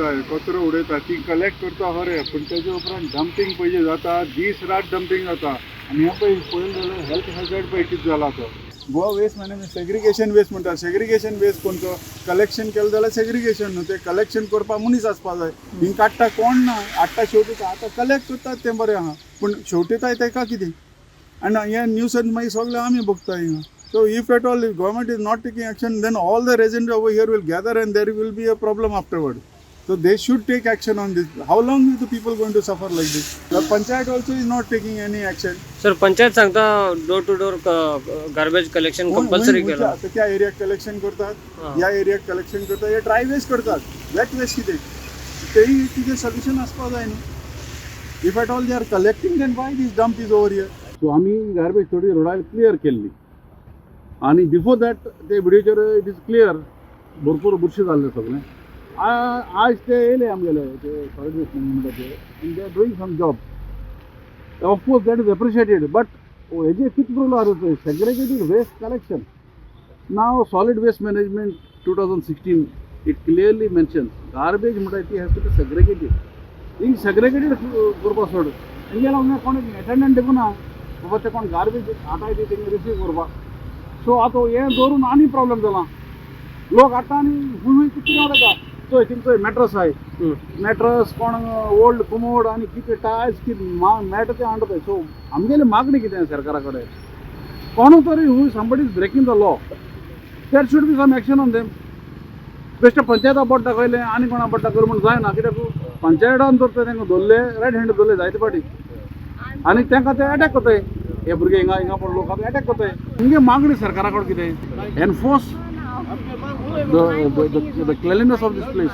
जाय कचरो उडयता ती कलेक्ट करता खरें पूण तेजे उपरांत डंपिंग पयलीं जाता दीस रात डंपिंग जाता आनी हें पळय पळयलें जाल्यार हेल्थ हॅझार्ड पळय कितें जाला तो Goa waste management segregation waste म्हणटा सेग्रिगेशन वेस्ट कोणतो कलेक्शन केलें जाल्यार सेग्रिगेशन न्हू तें कलेक्शन करपाक मनीस आसपा जाय हिंग काडटा कोण ना हाडटा शेवटी आतां कलेक्ट करतात तें बरें आहा पूण शेवटीताय तेका कितें आनी हें न्यूसन मागीर सगळें आमी भोगता हिंगा. So if at all if government is not taking action, then all the residents over here will gather and there will be a problem afterward. So they should take action on this. How long is the people going to suffer like this? The panchayat also is not taking any action. Sir panchayat सांगता door to door garbage collection compulsory केलं. आता त्या एरियात collection करतात या एरियात collection करतात हे ड्राय वेस्ट करतात वेट वेस्ट कितें तेही तिचे सोल्युशन आसपा जाय न्हू. If at all they are collecting then why these dump is over here. So आमी गार्बेज थोडी रोडार क्लियर केल्ली आणि बिफोर दॅट ते विडियोचेर इट इज क्लियर भरपूर बुरशी जाल्लें सगळें. आज ते येयले आमगेले ते सॉलिड वेस्ट मॅनेजमेंटाचे आनी they are doing some job of course that is appreciated but हेजे कितें प्रोब्लम आसा पळय सेग्रिगेटेड वेस्ट कलेक्शन. नाव solid waste management 2016 it clearly mentions garbage म्हणटा ती हॅज टू बी सेग्रिगेटेड. हिंग सेग्रिगेटेड करपा सोड हिंगे लागून कोण एटेंडंट देखूना बाबा ते कोण गार्बेज हाडाय ती तेंगे रिसीव करपाक. सो आतां हें दवरून आनी प्रॉब्लेम जाला लोक हाडटा आनी हुंय कितें उडयता चोय थिंग मॅट्रस आहाय मॅट्रस कोण ओल्ड कुमोड आनी कितें टायल्स कितें मेळटा तें हाडटा पळय. सो आमगेली मागणी कितें सरकारा कडेन कोण तरी हूय somebody is breaking the law there should be some action on them. बेश्टे पंचायता बोट दाखयलें आनी कोणा बोट दाखयलें म्हण जायना कित्याक पंचायतान जर तांकां धरले रेड हँड धरले जायते फाटी आनी तांकां ते अटॅक कोताय हे भुरगे हिंगा पण लोक अटॅक कोताय. हिंगे मागणी सरकारा कडेन कितें enforce the cleanliness of these place.